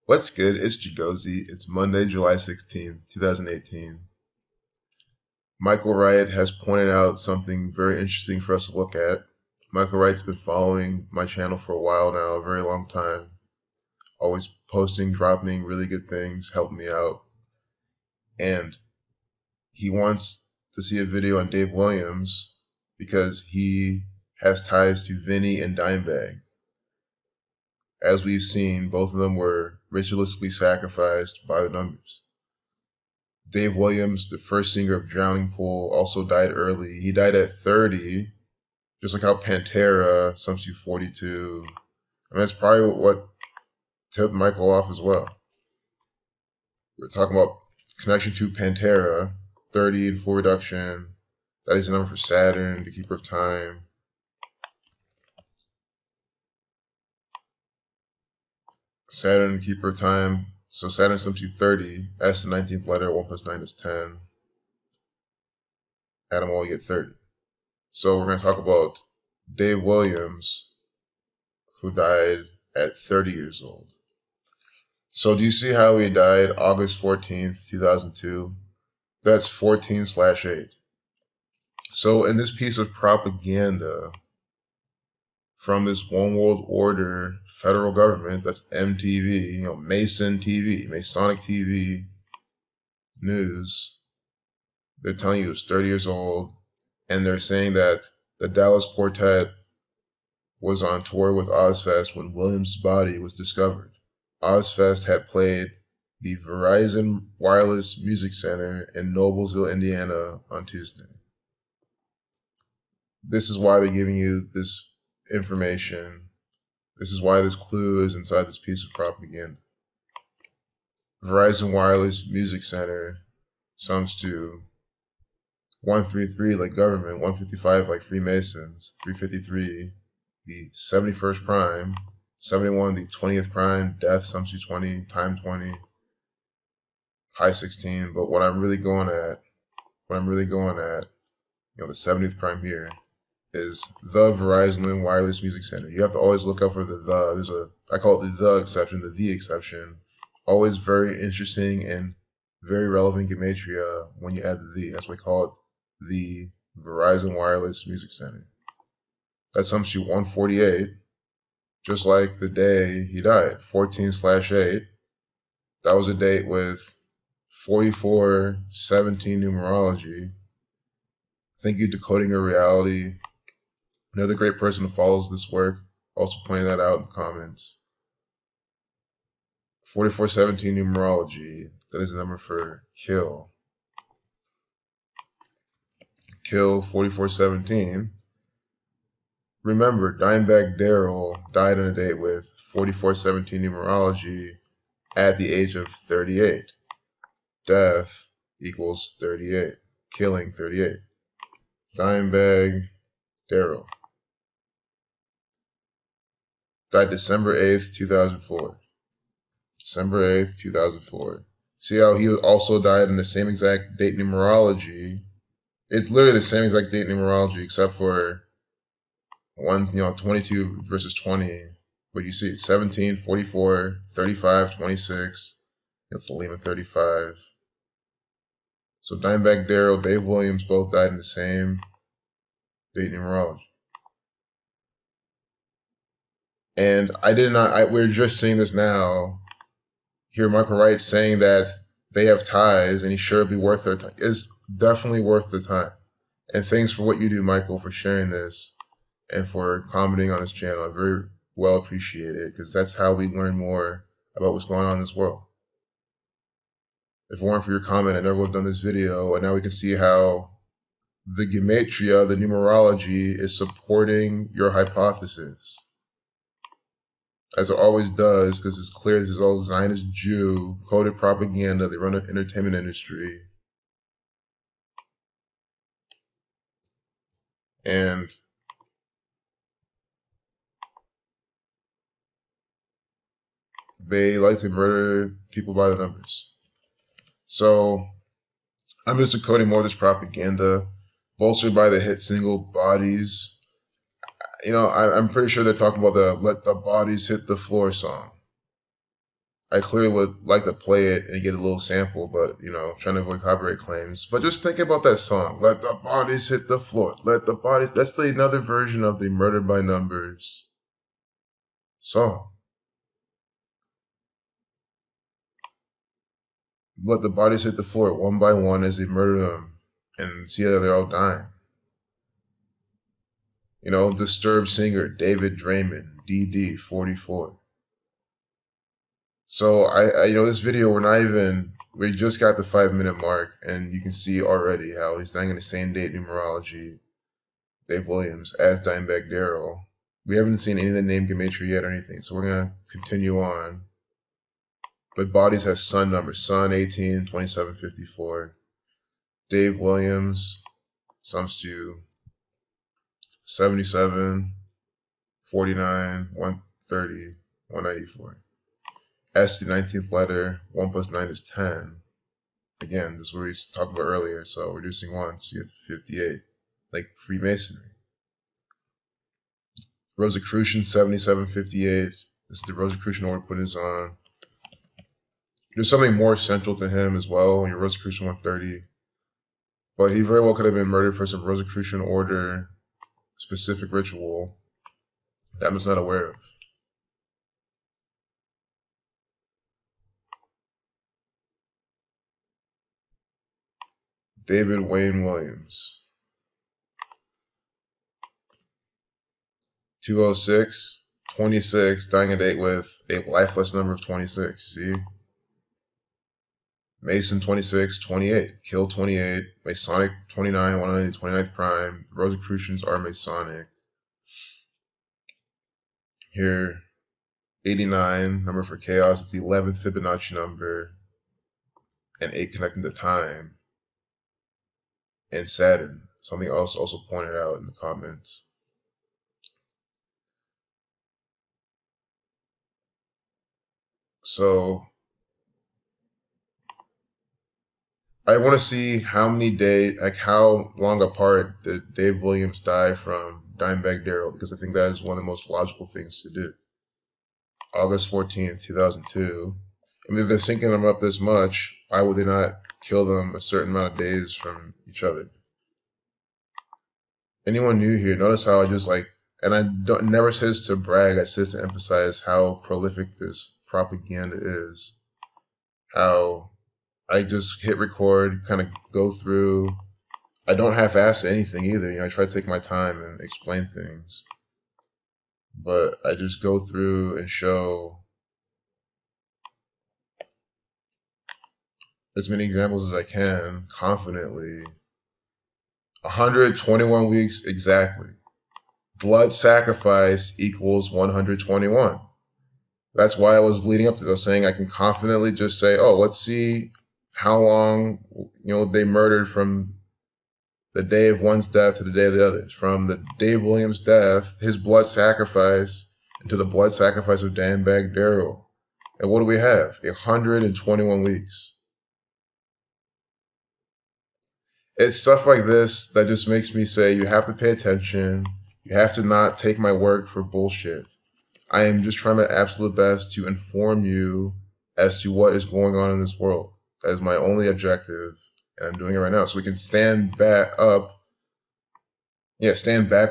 What's good? It's Jagozi. It's Monday, July 16th, 2018. Michael Wright has pointed out something very interesting for us to look at. Michael Wright's been following my channel for a while now, a very long time. Always posting, dropping really good things, helping me out. And he wants to see a video on Dave Williams because he has ties to Vinnie and Dimebag. As we've seen, both of them were ritualistically sacrificed by the numbers. Dave Williams, the first singer of Drowning Pool, also died early. He died at 30, just like how Pantera, some to 42. I mean, that's probably what tipped Michael off as well. We're talking about connection to Pantera, 30 in full reduction. That is the number for Saturn, the keeper of time. Saturn, keeper of time. So Saturn sums you 30. That's the 19th letter. 1 plus 9 is 10. Add them all, you get 30. So we're going to talk about Dave Williams, who died at 30 years old. So do you see how he died August 14th, 2002? That's 14/8. So in this piece of propaganda from this one world order federal government, that's MTV, Mason TV, Masonic TV news, they're telling you he was 30 years old, and they're saying that the Dallas Quartet was on tour with Ozfest when Williams' body was discovered. Ozfest had played the Verizon Wireless Music Center in Noblesville, Indiana on Tuesday. This is why they're giving you this information. This is why this clue is inside this piece of propaganda. Verizon Wireless Music Center sums to 133 like government, 155 like Freemasons, 353 the 71st prime, 71 the 20th prime, death sums to 20, time 20, pi 16. But what I'm really going at, the 70th prime here, is the Verizon Wireless Music Center. You have to always look out for the. There's I call it the exception, the exception. Always very interesting and very relevant gematria when you add the. That's why I call it the Verizon Wireless Music Center. That sums to 148, just like the day he died, 14/8. That was a date with 4417 numerology. Thank you, Decoding Your Reality. Another great person who follows this work, also pointing that out in the comments. 4417 numerology, that is the number for kill. Kill 4417. Remember, Dimebag Darrell died on a date with 4417 numerology at the age of 38. Death equals 38. Killing 38. Dimebag Darrell died December 8th, 2004. December 8th, 2004. See how he also died in the same exact date numerology. It's literally the same exact date numerology except for one's 22 versus 20. But you see 17, 44, 35, 26. Thelema 35. So Dimebag Darrell, Dave Williams both died in the same date numerology. And we're just seeing this now. Hear Michael Wright saying that they have ties and he's sure it'll be worth their time. It's definitely worth the time. And thanks for what you do, Michael, for sharing this and for commenting on this channel. I very well appreciate it because that's how we learn more about what's going on in this world. If it weren't for your comment, I never would have done this video. And now we can see how the gematria, the numerology, is supporting your hypothesis. As it always does, because it's clear this is all Zionist Jew, coded propaganda. They run an entertainment industry. And they like to murder people by the numbers. So I'm just decoding more of this propaganda, bolstered by the hit single Bodies. I'm pretty sure they're talking about the Let the Bodies Hit the Floor song. I clearly would like to play it and get a little sample, but, you know, trying to avoid copyright claims. But just think about that song. Let the bodies hit the floor. Let the bodies... That's another version of the Murdered by Numbers song. Let the bodies hit the floor one by one as they murder them and see that they're all dying. You know, Disturbed singer David Draymond, DD 44. So you know, this video, we just got the 5-minute mark, and you can see already how he's dying in the same date numerology, Dave Williams, as Dimebag Darrell. We haven't seen any of the name Gematria yet or anything, so we're going to continue on. But Bodies has Sun numbers, Sun 18, 27, 54. Dave Williams, sums to 77, 49, 130, 194. S, the 19th letter, 1 plus 9 is 10. Again, this is what we talked about earlier, so reducing 1, so you get 58, like Freemasonry. Rosicrucian, 7758. This is the Rosicrucian order put his on. There's something more central to him as well, your Rosicrucian 130. But he very well could have been murdered for some Rosicrucian order specific ritual that I'm just not aware of. David Wayne Williams. 206, 26, dying a date with a lifeless number of 26, see? Mason 26, 28, killed 28, Masonic 29, 190, 29th prime, Rosicrucians are Masonic. Here, 89, number for chaos, it's the 11th Fibonacci number, and 8 connecting to time. And Saturn, something else also pointed out in the comments. So I want to see how many days, like how long apart did Dave Williams die from Dimebag Darrell, because I think that is one of the most logical things to do. August 14th, 2002. I mean, if they're syncing them up this much, why would they not kill them a certain amount of days from each other? Anyone new here, notice how I just like, and I never says to brag, I says to emphasize how prolific this propaganda is. How I just hit record, kind of go through. I don't half-ass anything either. You know, I try to take my time and explain things. But I just go through and show as many examples as I can confidently. 121 weeks exactly. Blood sacrifice equals 121. That's why I was leading up to this, saying I can confidently just say, oh, let's see how long, you know, they murdered from the day of one's death to the day of the other's. From the Dave Williams' death, his blood sacrifice, into the blood sacrifice of Dimebag Darrell. And what do we have? 121 weeks. It's stuff like this that just makes me say you have to pay attention. You have to not take my work for bullshit. I am just trying my absolute best to inform you as to what is going on in this world. That is my only objective, and I'm doing it right now. So we can stand back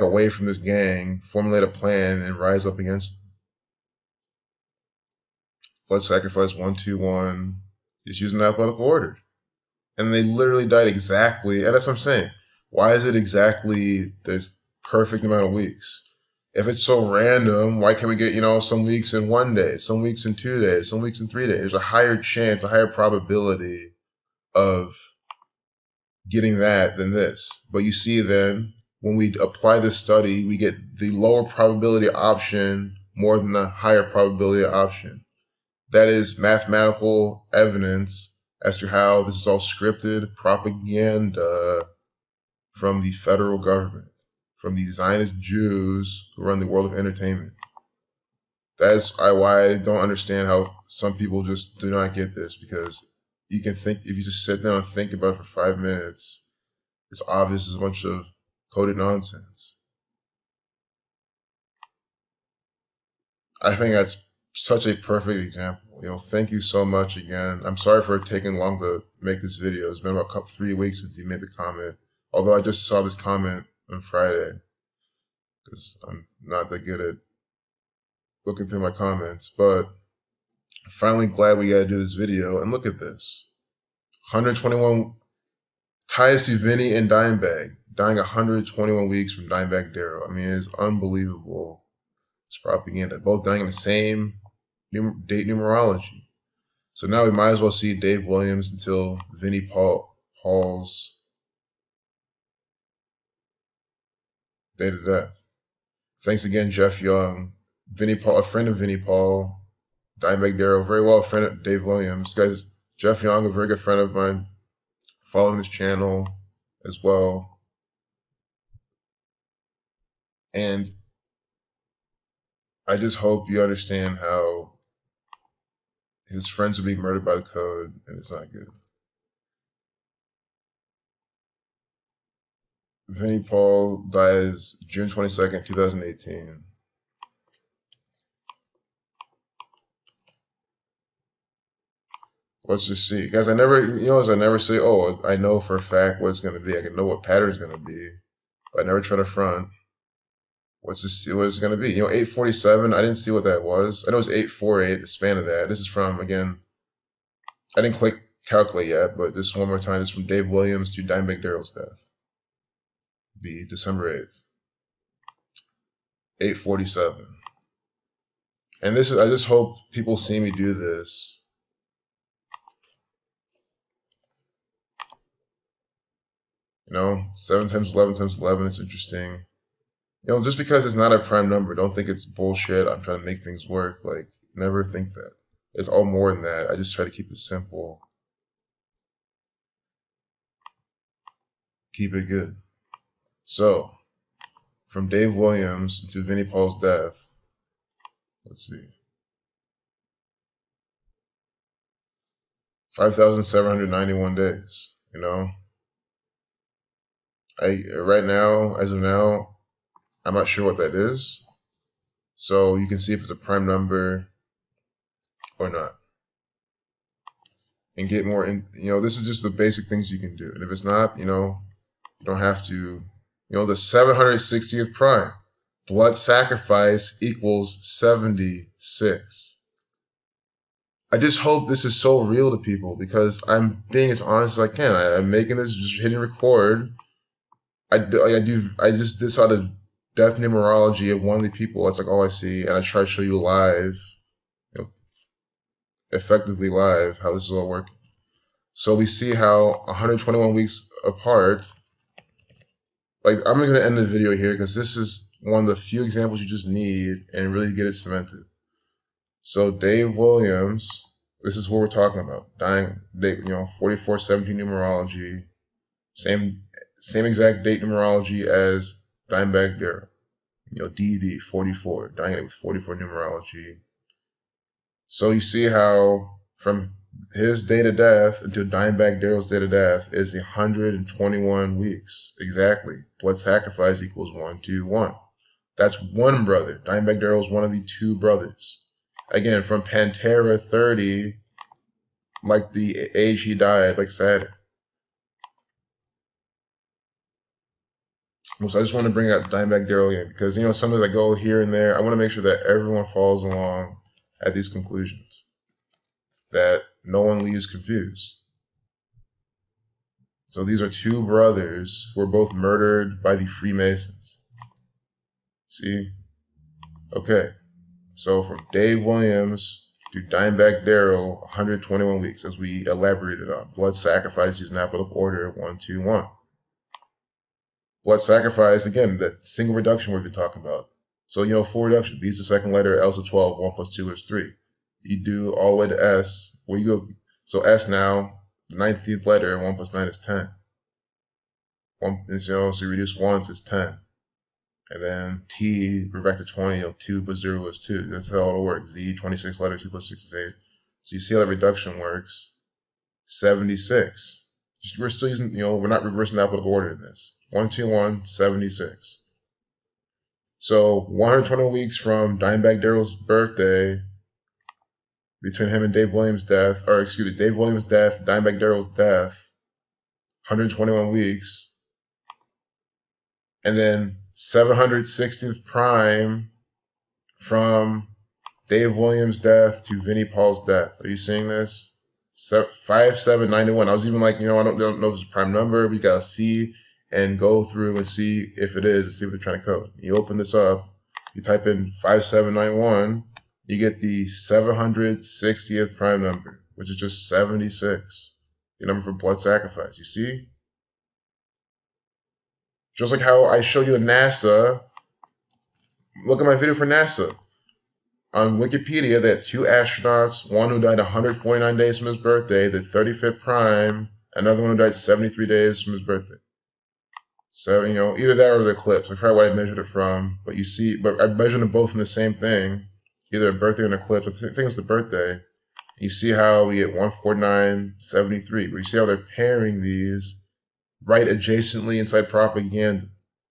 away from this gang, formulate a plan, and rise up against them. Blood sacrifice 121, just using alphabetical order. And they literally died exactly, and that's what I'm saying. Why is it exactly this perfect amount of weeks? If it's so random, why can't we get, you know, some weeks in 1 day, some weeks in 2 days, some weeks in 3 days? There's a higher chance, a higher probability of getting that than this. But you see then, when we apply this study, we get the lower probability option more than the higher probability option. That is mathematical evidence as to how this is all scripted propaganda from the federal government, from the Zionist Jews who run the world of entertainment. That's why I don't understand how some people just do not get this, because you can think, if you just sit down and think about it for 5 minutes, it's obvious it's a bunch of coded nonsense. I think that's such a perfect example. Thank you so much again. I'm sorry for taking long to make this video. It's been about 3 weeks since you made the comment. Although I just saw this comment on Friday, because I'm not that good at looking through my comments. But I'm finally glad we got to do this video. And look at this. 121 ties to Vinnie and Dimebag. Dying 121 weeks from Dimebag Darrell. I mean, it's unbelievable. It's propaganda. Both dying in the same date numerology. So now we might as well see Dave Williams until Vinnie Paul's date of death. Thanks again, Jeff Young. Vinnie Paul, a friend of Vinnie Paul. Dimebag Darrell, very well a friend of Dave Williams. Guys, Jeff Young, a very good friend of mine, following this channel as well. And I just hope you understand how his friends are being murdered by the code, and it's not good. Vinnie Paul dies June 22nd, 2018. Let's just see. Guys, I never say, oh, I know for a fact what it's going to be. I can know what pattern it's going to be. But I never try to front. Let's just see what it's going to be. 847, I didn't see what that was. I know it's 848, the span of that. This is from, again, I didn't click calculate yet, but just one more time. This is from Dave Williams to Dimebag Darrell's death. The December 8th. 847. And this is, I just hope people see me do this. You know, 7 times 11 times 11, it's interesting. You know, just because it's not a prime number, don't think it's bullshit. I'm trying to make things work. Like, never think that. It's all more than that. I just try to keep it simple. Keep it good. So, from Dave Williams to Vinnie Paul's death, let's see. 5,791 days, you know? Right now, as of now, I'm not sure what that is. So you can see if it's a prime number or not. And get more in, this is just the basic things you can do. And if it's not, you don't have to, the 760th prime. Blood sacrifice equals 76. I just hope this is so real to people because I'm being as honest as I can. I'm making this, just hitting record. I just saw the death numerology of one of the people. That's like all I see, and I try to show you live, effectively live, how this is all working. So we see how 121 weeks apart. Like, I'm going to end the video here because this is one of the few examples you just need and really get it cemented. So Dave Williams, this is what we're talking about. Dying date, 4417 numerology, same exact date numerology as Dimebag Darrell. DD 44, dying with 44 numerology. So you see how from his date of death until Dimebag Darrell's date of death is 121 weeks. Exactly. Blood sacrifice equals 1, 2, 1. That's one brother. Dimebag Darrell is one of the two brothers. Again, from Pantera 30, like the age he died, like Saturn. So I just want to bring up Dimebag Darrell again because, sometimes I go here and there. I want to make sure that everyone follows along at these conclusions, that no one leaves confused. So these are two brothers who were both murdered by the Freemasons. See? Okay. So from Dave Williams to Dimebag Darrell, 121 weeks, as we elaborated on. Blood sacrifice using alphabetical order, 1, 2, 1. Blood sacrifice, again, that single reduction we've been talking about. So, full reduction. B is the second letter, L is the 12, 1 plus 2 is 3. You do all the way to S, where you go. So S now, the 19th letter, 1 plus 9 is 10. So you reduce ones is 10. And then T, we're back to 20, 2 plus 0 is 2. That's how it'll work. Z, 26 letter, 2 plus 6 is 8. So you see how that reduction works. 76. We're still using, we're not reversing the alphabetical order in this. 1, 2, 1, 76. So 120 weeks from Dimebag Darrell's birthday, between him and Dave Williams' death, or excuse me, Dave Williams' death, Dimebag Darrell's death, 121 weeks. And then 760th prime from Dave Williams' death to Vinnie Paul's death. Are you seeing this? 5791. I was even like, I don't know if it's a prime number. We gotta see and go through and see if it is and see what they're trying to code. You open this up, you type in 5791, you get the 760th prime number, which is just 76. The number for blood sacrifice. You see? Just like how I showed you in NASA. Look at my video for NASA. On Wikipedia, they had 2 astronauts, one who died 149 days from his birthday, the 35th prime, another one who died 73 days from his birthday. So, either that or the eclipse. I forgot what I measured it from, but you see, but I measured them both from the same thing, either a birthday or an eclipse. I think it's the birthday. You see how we get 149.73, but you see how they're pairing these right adjacently inside propaganda.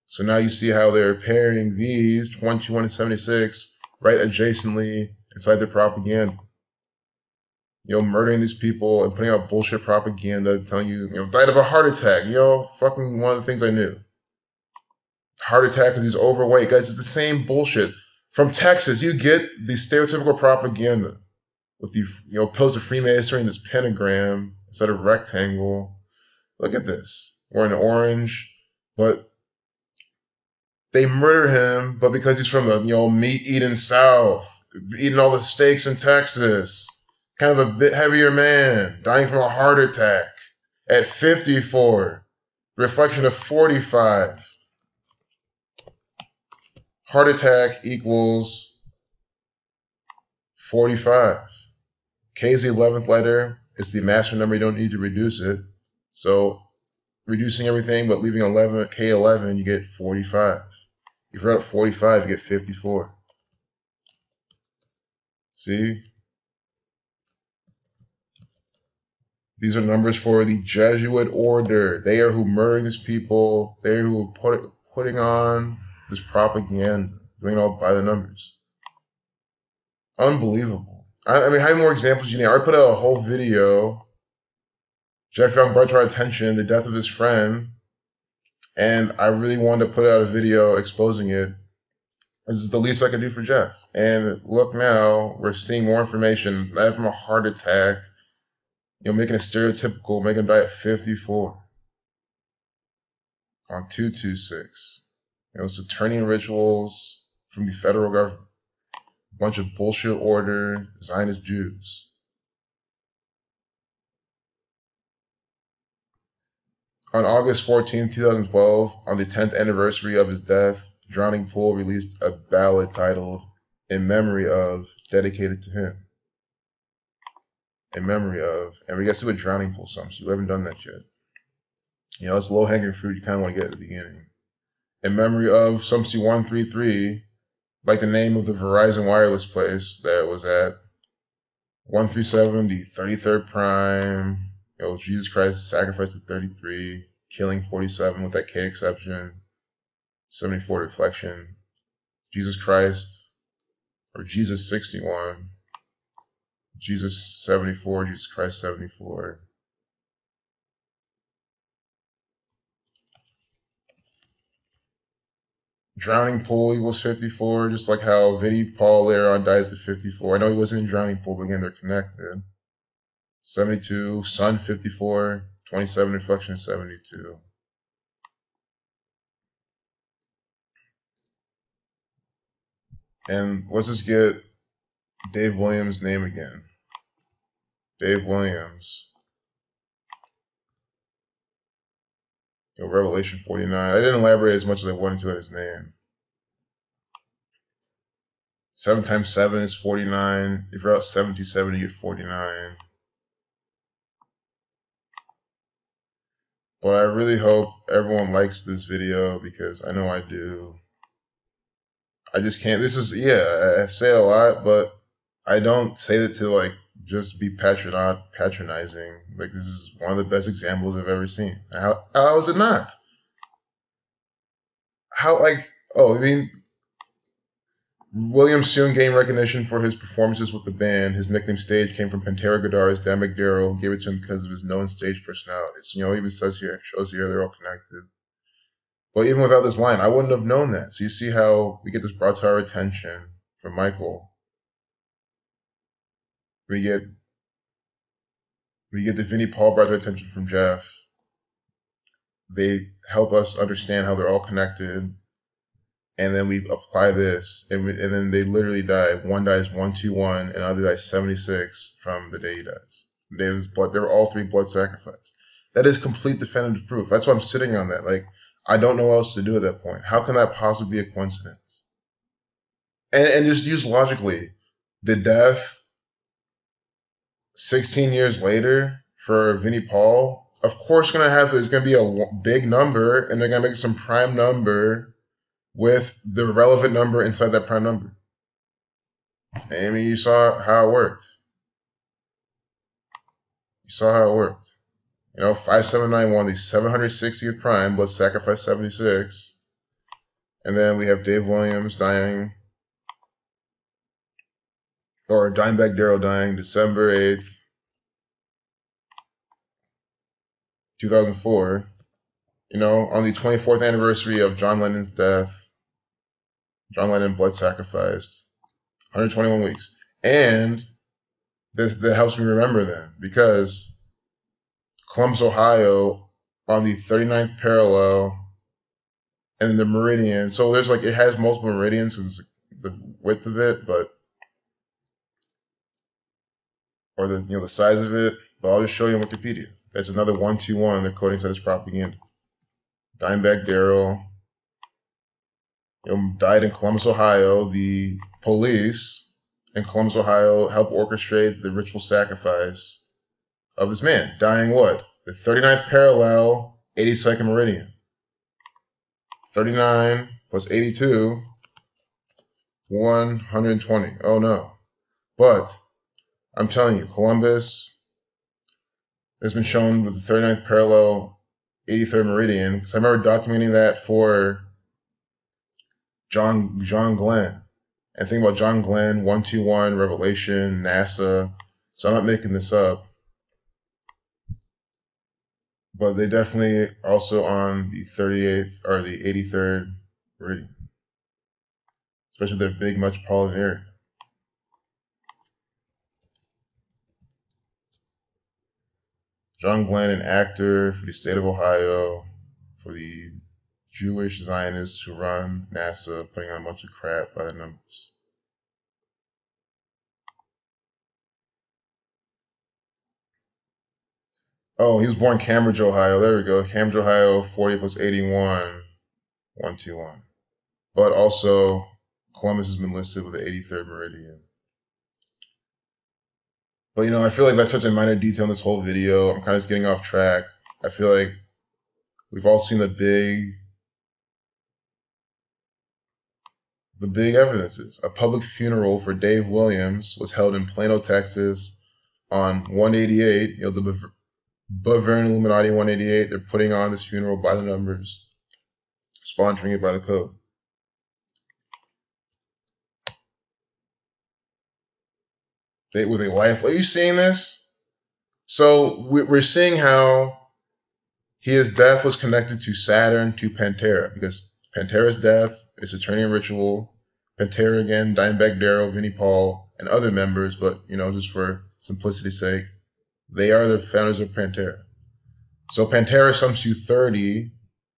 So now you see how they're pairing these 21 and 76 right adjacently inside their propaganda. Murdering these people and putting out bullshit propaganda telling you, died of a heart attack. Fucking one of the things I knew. Heart attack because he's overweight. Guys, it's the same bullshit. From Texas, you get the stereotypical propaganda with the pillars of Freemasonry and this pentagram instead of rectangle. Look at this. We're in orange, but they murder him, but because he's from the meat-eating South, eating all the steaks in Texas, kind of a bit heavier man, dying from a heart attack at 54, reflection of 45. Heart attack equals 45. K is the 11th letter. It's the master number. You don't need to reduce it. So reducing everything but leaving 11, K11, you get 45. If you're at 45, you get 54. See? These are numbers for the Jesuit order. They are who murdering these people. They are who are putting on this propaganda, doing it all by the numbers. Unbelievable. I mean, how many more examples you need? I already put out a whole video. Jeff Young brought to our attention the death of his friend, and I really wanted to put out a video exposing it. This is the least I could do for Jeff. And look now, we're seeing more information. Died from a heart attack. Making it stereotypical, making him die at 54 on 226. Saturnian rituals from the federal government. A bunch of bullshit order, Zionist Jews. On August 14, 2012, on the 10th anniversary of his death, Drowning Pool released a ballad titled In Memory Of, dedicated to him. In memory of, and we got to see what Drowning Pool sums. We haven't done that yet. It's low-hanging fruit you kind of want to get at the beginning. In memory of Sumsy 133, like the name of the Verizon wireless place that was at 137, the 33rd prime. Jesus Christ sacrificed at 33, killing 47 with that K exception. 74 reflection. Jesus Christ, or Jesus 61. Jesus 74, Jesus Christ 74. Drowning Pool equals 54, just like how Vinnie Paul later on dies at 54. I know he wasn't in Drowning Pool, but again, they're connected. 72, Sun 54, 27 reflection 72. And let's just get Dave Williams' name again. Dave Williams. Revelation 49. I didn't elaborate as much as I wanted to at his name. 7 times 7 is 49. If you're out 77, you get 49. But I really hope everyone likes this video because I know I do. I just can't. This is, I say a lot, but I don't say it to just be patronizing. This is one of the best examples I've ever seen. How is it not? Williams soon gained recognition for his performances with the band. His nickname Stage came from Pantera guitarist Dan McDarrell, gave it to him because of his known stage personalities. You know, even says here, shows here they're all connected. But even without this line, I wouldn't have known that. So you see how we get this brought to our attention from Michael. We get the Vinnie Paul brought to our attention from Jeff. They help us understand how they're all connected. And then we apply this, and then they literally die. One dies 121, and the other dies 76 from the day he dies. They were all three blood sacrifice. That is complete definitive proof. That's why I'm sitting on that. Like, I don't know what else to do at that point. How can that possibly be a coincidence? And just use logically, the death 16 years later for Vinnie Paul, of course, it's going to be a big number, and they're going to make some prime number with the relevant number inside that prime number. I mean, you saw how it worked. You know, 5791, the 760th prime, blood sacrifice 76. And then we have Dave Williams dying, or Dimebag Darrell dying December 8th, 2004. You know, on the 24th anniversary of John Lennon's death. John Lennon blood sacrificed 121 weeks. And that helps me remember then, because Columbus, Ohio, on the 39th parallel and the meridian. So there's it has multiple meridians, it's the width of it, or the size of it. But I'll just show you on Wikipedia. That's another 121. They're quoting as propaganda. Dimebag Darrell died in Columbus, Ohio. The police in Columbus, Ohio helped orchestrate the ritual sacrifice of this man. Dying what? The 39th parallel, 82nd meridian. 39 plus 82, 120. Oh no. But I'm telling you, Columbus has been shown with the 39th parallel, 83rd meridian. Because I remember documenting that for John Glenn. And think about John Glenn, 121, Revelation, NASA. So I'm not making this up. But they definitely are also on the 38th or the 83rd meridian. Especially their big metropolitan area. John Glenn, an actor for the state of Ohio, for the Jewish Zionists who run NASA, putting on a bunch of crap by the numbers. Oh, he was born in Cambridge, Ohio. There we go. Cambridge, Ohio, 40 plus 81, 121. But also, Columbus has been listed with the 83rd meridian. But, I feel like that's such a minor detail in this whole video. I'm kind of just getting off track. I feel like we've all seen the big evidences. A public funeral for Dave Williams was held in Plano, Texas on 188, the Bavarian Illuminati 188. They're putting on this funeral by the numbers, sponsoring it by the code. With a life. Are you seeing this? So we're seeing how his death was connected to Saturn, to Pantera, because Pantera's death is Saturnian ritual. Pantera again, Dimebag Darrell, Vinnie Paul, and other members, but just for simplicity's sake, they are the founders of Pantera. So Pantera sums to 30,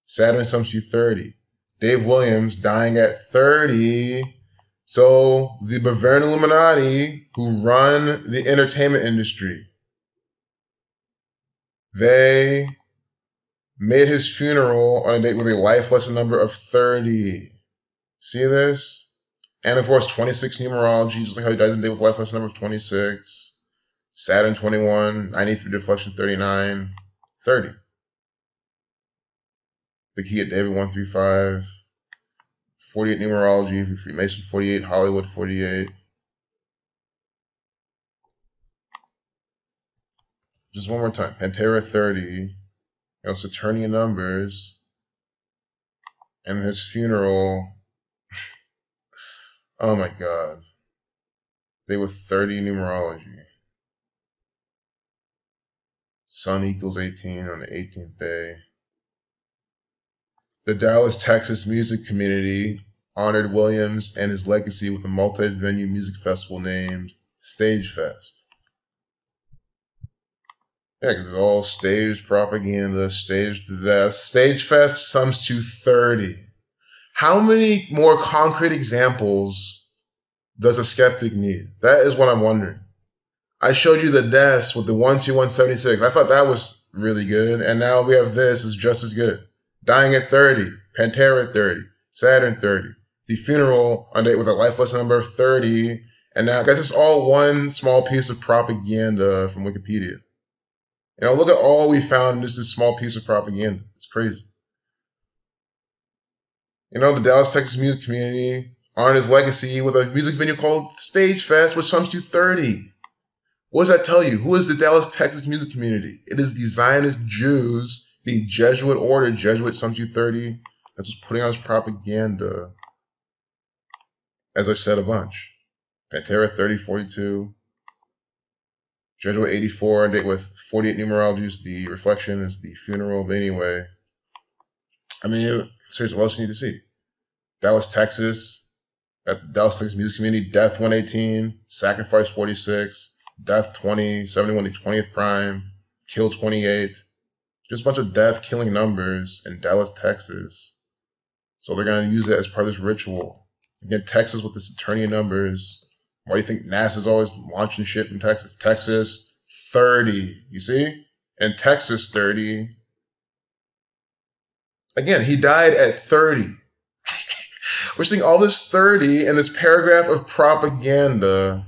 Saturn sums to 30. Dave Williams dying at 30. So the Bavarian Illuminati, who run the entertainment industry, they made his funeral on a date with a life lesson number of 30. See this? And of course, 26 numerology, just like how he dies in a day with life lesson number of 26. Saturn 21, 93 deflection 39, 30. The key at David 135. 48 numerology, Freemason 48, Hollywood 48. Just one more time. Pantera 30. Saturnian numbers. And his funeral. Oh my god. Day with 30 numerology. Sun equals 18 on the 18th day. The Dallas, Texas music community honored Williams and his legacy with a multi-venue music festival named Stage Fest. Yeah, because it's all staged propaganda, staged to death. Stage Fest sums to 30. How many more concrete examples does a skeptic need? That is what I'm wondering. I showed you the deaths with the 12176. I thought that was really good, and now we have this is just as good. Dying at 30, Pantera at 30, Saturn 30, the funeral on date with a life lesson number of 30, and now I guess it's all one small piece of propaganda from Wikipedia. You know, look at all we found in just this small piece of propaganda. It's crazy. You know, the Dallas, Texas music community honored his legacy with a music venue called Stage Fest, which sums to 30. What does that tell you? Who is the Dallas, Texas music community? It is the Zionist Jews, the Jesuit order, Jesuit sums to 30, that's just putting out this propaganda. As I said, a bunch. Pantera 3042. Jesuit 84, date with 48 numerologies. The reflection is the funeral, but anyway. I mean, seriously, what else do you need to see? Dallas, Texas, at the Dallas, Texas music community, death 118, sacrifice 46, death 20, 71 the 20th prime, kill 28. Just a bunch of death killing numbers in Dallas, Texas. So they're going to use it as part of this ritual. Again, Texas with the Saturnian numbers. Why do you think NASA's always launching shit from Texas? Texas, 30. You see? And Texas, 30. Again, he died at 30. We're seeing all this 30 in this paragraph of propaganda.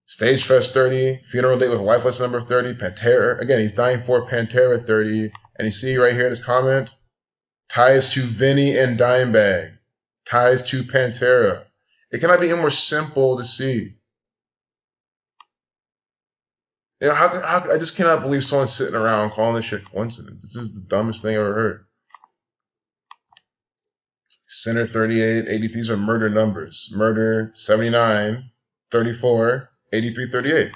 Stage Fest 30, funeral date with life lesson number 30, Pantera. Again, he's dying for Pantera 30. And you see right here in this comment, ties to Vinnie and Dimebag. Ties to Pantera. It cannot be any more simple to see. You know, I just cannot believe someone's sitting around calling this shit coincidence. This is the dumbest thing I've ever heard. Sinner 38, 83, these are murder numbers. Murder 79, 34, 83, 38.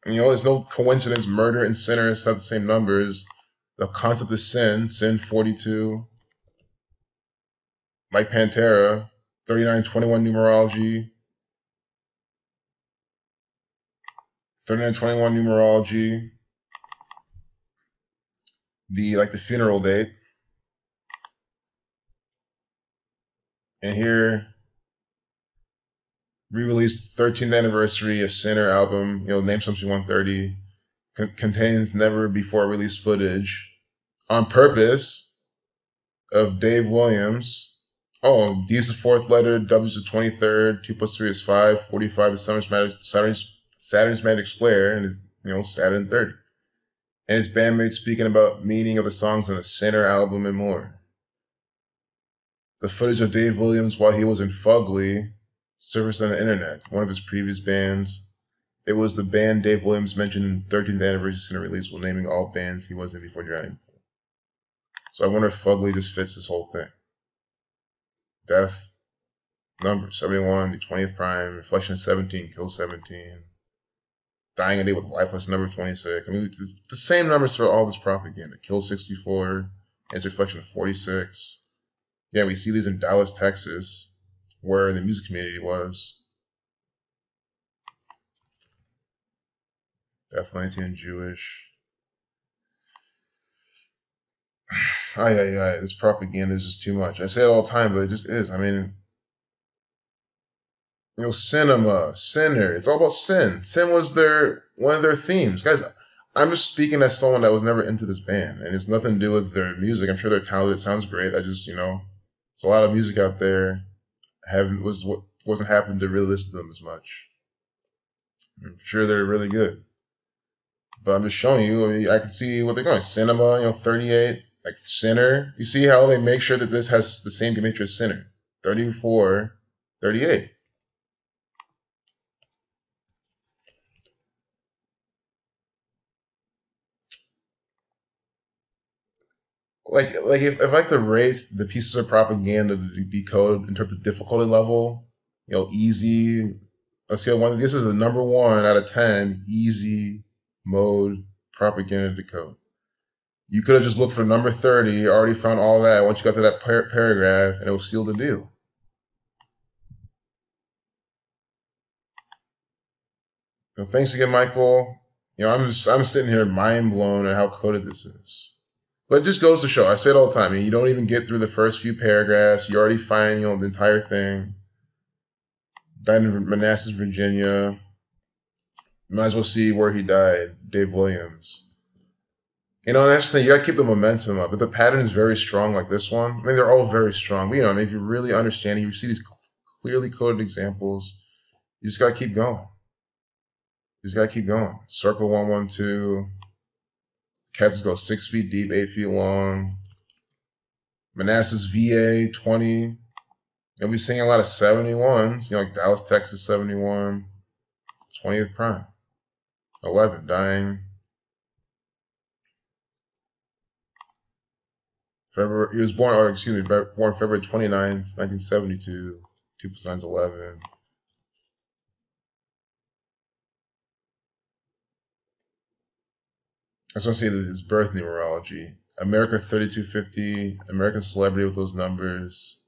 And, you know, there's no coincidence. Murder and sinners have the same numbers. The concept of sin 42, like Pantera, 3921 numerology. 3921 numerology. The funeral date. And here, re-released 13th anniversary of Sinner album, you know, Name Something 130, contains never before released footage on purpose of Dave Williams. Oh, D is the fourth letter, W is the 23rd, 2 plus 3 is 5, 45 is Saturn's Magic Square, and, you know, Saturn 30. And his bandmates speaking about meaning of the songs on the Sinner album and more. The footage of Dave Williams while he was in Fugly surfaced on the internet, one of his previous bands. It was the band Dave Williams mentioned in 13th anniversary Sinner release while naming all bands he was in before drowning. So I wonder if Fugly just fits this whole thing. Death, number 71, the 20th prime, reflection 17, kill 17. Dying a day with lifeless number 26. I mean, it's the same numbers for all this propaganda. Kill 64, and reflection of 46. Yeah, we see these in Dallas, Texas, where the music community was. Death 19 Jewish. This propaganda is just too much. I say it all the time, but it just is. I mean, you know, cinema, sinner. It's all about sin. Sin was one of their themes. Guys, I'm just speaking as someone that was never into this band, and it's nothing to do with their music. I'm sure they're talented. It sounds great. I just, you know, there's a lot of music out there. Wasn't happening to really listen to them as much. I'm sure they're really good, but I'm just showing you. I mean, I can see what they're going. Cinema, you know, 38, like Sinner. You see how they make sure that this has the same gematria as Sinner. 34, 38. Like if I had to rate the pieces of propaganda to decode in terms of difficulty level, Easy. Let's get one. This is a number 1 out of 10 easy mode propaganda decode. You could have just looked for number 30, already found all that. Once you got to that paragraph, and it will seal the deal. Thanks again, Michael. I'm sitting here mind blown at how coded this is. But it just goes to show. I say it all the time. You don't even get through the first few paragraphs. You already find the entire thing. Died in Manassas, Virginia. Might as well see where he died. Dave Williams. And that's the thing. You gotta keep the momentum up. If the pattern is very strong, like this one, they're all very strong. But if you really understand, you see these clearly coded examples. You just gotta keep going. Circle 112. Cats go 6 feet deep, 8 feet long. Manassas, VA, 20. We're seeing a lot of 71s, like Dallas, Texas, 71. 20th prime. 11, dying. He was born February 29th, 1972. 2 plus 9 is 11. I just want to say that his birth numerology. America 3250, American celebrity with those numbers.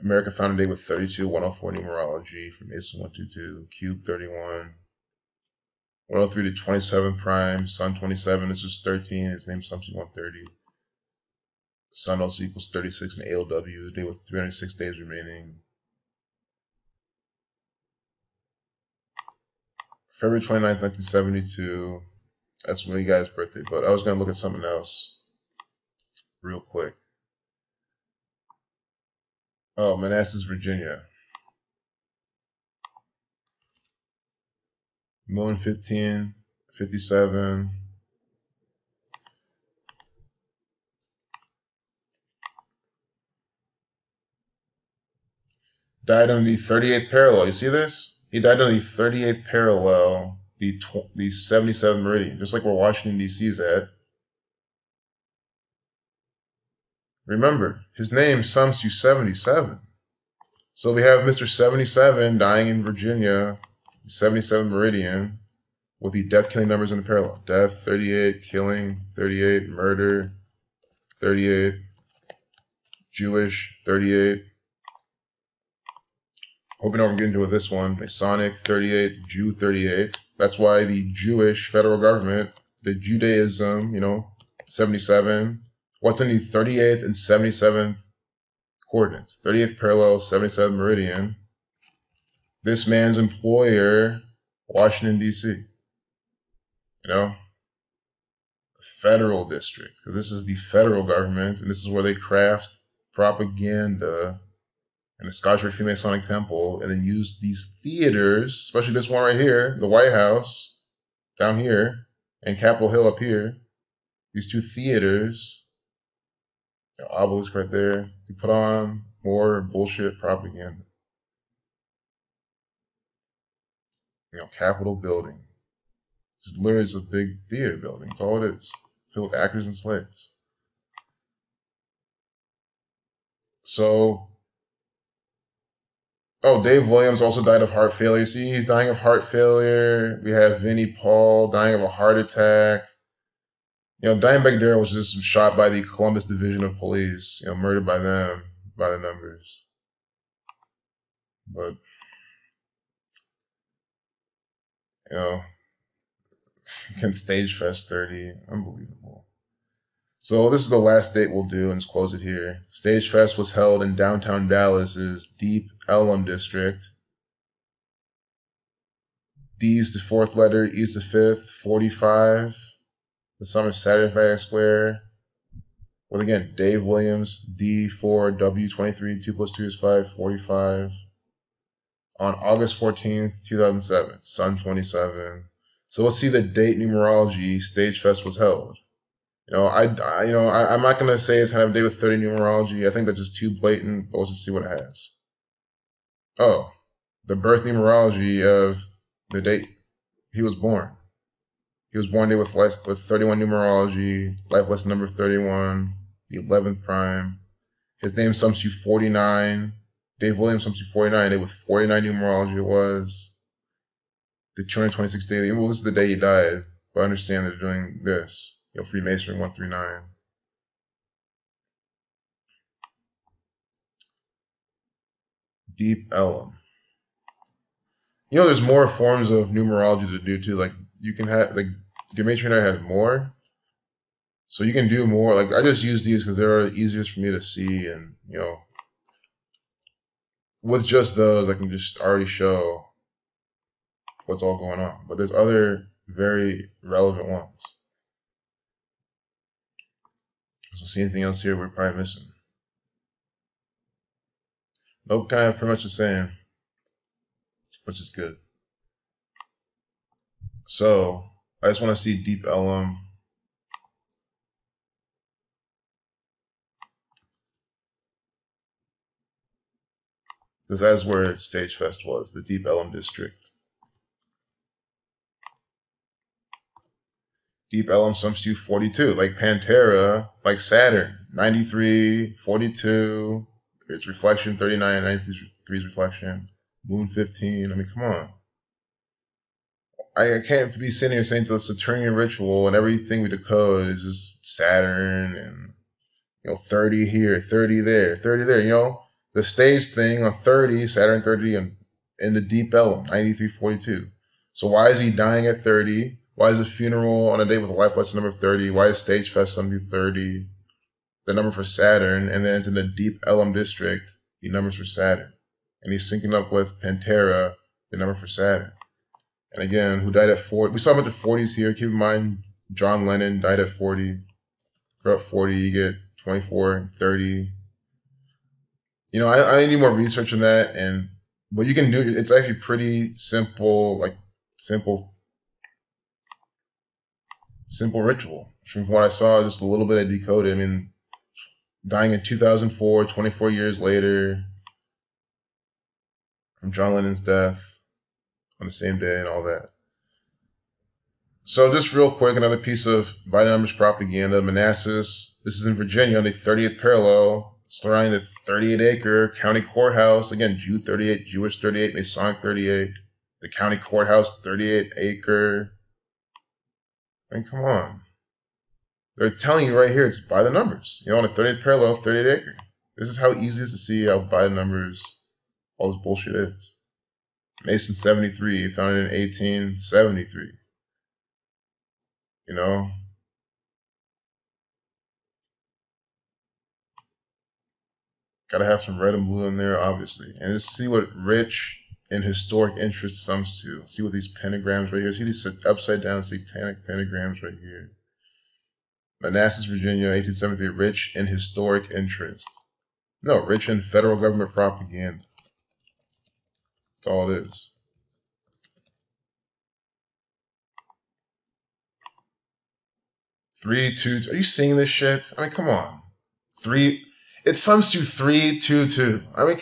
America founded date with 32-104 numerology from Mason 122, Cube 31. 103 to 27 prime, Sun 27, this is 13, his name's Sun 130. Sun also equals 36 in ALW, day with 306 days remaining. February 29th, 1972. That's my guy's birthday, but I was going to look at something else real quick. Oh, Manassas, Virginia. Moon 15, 57. Died on the 38th parallel. You see this? He died on the 38th parallel, the 77th meridian, just like where Washington, D.C. is at. Remember, his name sums to 77. So we have Mr. 77 dying in Virginia, the 77th meridian, with the death-killing numbers in the parallel. Death, 38, killing, 38, murder, 38, Jewish, 38. Hope you know what I'm getting to with this one. Masonic, 38, Jew, 38. That's why the Jewish federal government, the Judaism, 77. What's in the 38th and 77th coordinates? 38th parallel, 77th meridian. This man's employer, Washington, D.C. Federal district. Because this is the federal government, and this is where they craft propaganda in the Scotch Rite Freemasonic Temple, and then use these theaters, especially this one right here, the White House, down here, and Capitol Hill up here. These two theaters, obelisk right there, you put on more bullshit propaganda. Capitol building. It's literally just a big theater building. That's all it is, filled with actors and slaves. So, Dave Williams also died of heart failure. See, he's dying of heart failure. We have Vinnie Paul dying of a heart attack. Dimebag Darrell was just shot by the Columbus Division of Police, murdered by them, by the numbers. But, can Stage Fest 30, unbelievable. So this is the last date we'll do, and let's close it here. Stage Fest was held in downtown Dallas's deep Ellum district. D is the 4th letter, E is the 5th, 45. The summer Saturday Square. With again, Dave Williams, D4, W23, 2 plus 2 is 5, 45. On August 14th, 2007, Sun 27. So let's see the date numerology Stage Fest was held. I'm not gonna say it's kind of a day with 30 numerology. I think that's just too blatant. But let's just see what it has. Oh, the birth numerology of the date he was born. He was born with 31 numerology, life lesson number 31, the 11th prime. His name sums to 49, Dave Williams, some 49. Day with 49 numerology it was. The 226 daily. Well, this is the day he died, but I understand they're doing this. Freemasonry 139. Deep Ellum. There's more forms of numerology to do too. Like you can have your matronite has more, so you can do more. Like I just use these because they're easiest for me to see, and with just those I can just already show what's all going on. But there's other very relevant ones. So see anything else here we're probably missing? Nope, kind of pretty much the same, which is good. So I just want to see Deep Ellum. Because that's where Stage Fest was, the Deep Ellum district. Deep Ellum sums to 42, like Pantera, like Saturn, 93, 42, its reflection 39, 93's reflection, Moon 15. I mean, come on. I can't be sitting here saying it's a Saturnian ritual and everything we decode is just Saturn and 30 here, 30 there, 30 there. The stage thing on 30, Saturn 30, and in the Deep Ellum, 9342. So why is he dying at 30? Why is a funeral on a day with a life lesson number 30? Why is Stage Fest number 30? The number for Saturn, and then it's in the Deep Ellum district, the numbers for Saturn. And he's syncing up with Pantera, the number for Saturn. And again, who died at 40? We saw a bunch of 40s here. Keep in mind, John Lennon died at 40. For at 40, you get 24, 30. I need more research on that, and what you can do, it's actually pretty simple, simple ritual. From what I saw, just a little bit I decoded. I mean, dying in 2004, 24 years later, from John Lennon's death on the same day and all that. So just real quick, another piece of Biden numbers propaganda. Manassas, this is in Virginia on the 30th parallel, surrounding the 38-acre county courthouse. Again, Jew 38, Jewish 38, Masonic 38. The county courthouse, 38-acre. I mean, come on. They're telling you right here, it's by the numbers. On the 30th parallel, 38-acre. This is how easy it is to see how by the numbers all this bullshit is. Mason 73, founded in 1873. Gotta have some red and blue in there, obviously. And let's see what rich and historic interest sums to. See what these pentagrams right here. See these upside down satanic pentagrams right here. Manassas, Virginia, 1873. Rich and historic interest. No, rich in federal government propaganda. That's all it is. Three, two. Are you seeing this shit? I mean, come on. It sums to 322. I mean,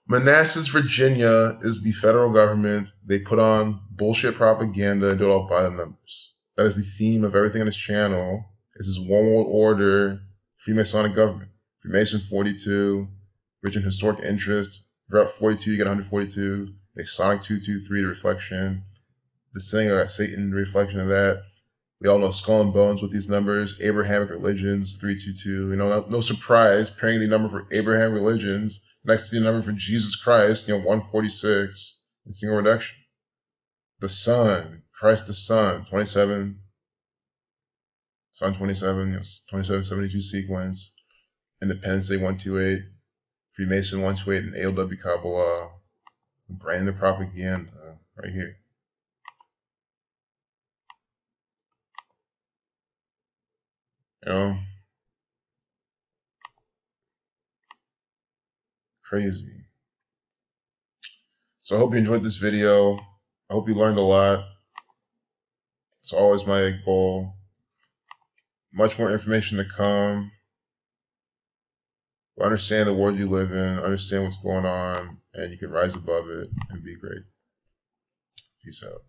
Manassas, Virginia is the federal government. They put on bullshit propaganda and do it all by the numbers. That is the theme of everything on this channel. Is this one world order, Freemasonic government. Freemason 42, rich in historic interest. Throughout 42, you get 142. Masonic 223, the reflection. The saying of Satan, the reflection of that. We all know skull and bones with these numbers. Abrahamic religions, 322. No surprise, pairing the number for Abraham religions next to the number for Jesus Christ, 146, in single reduction. The Son, Christ the Son, 27. Son 27, 2772 sequence. Independence Day 128. Freemason 128 and ALW Kabbalah. Branding the propaganda right here. Crazy. So I hope you enjoyed this video. I hope you learned a lot. It's always my goal. Much more information to come. Understand the world you live in, understand what's going on, and you can rise above it and be great. Peace out.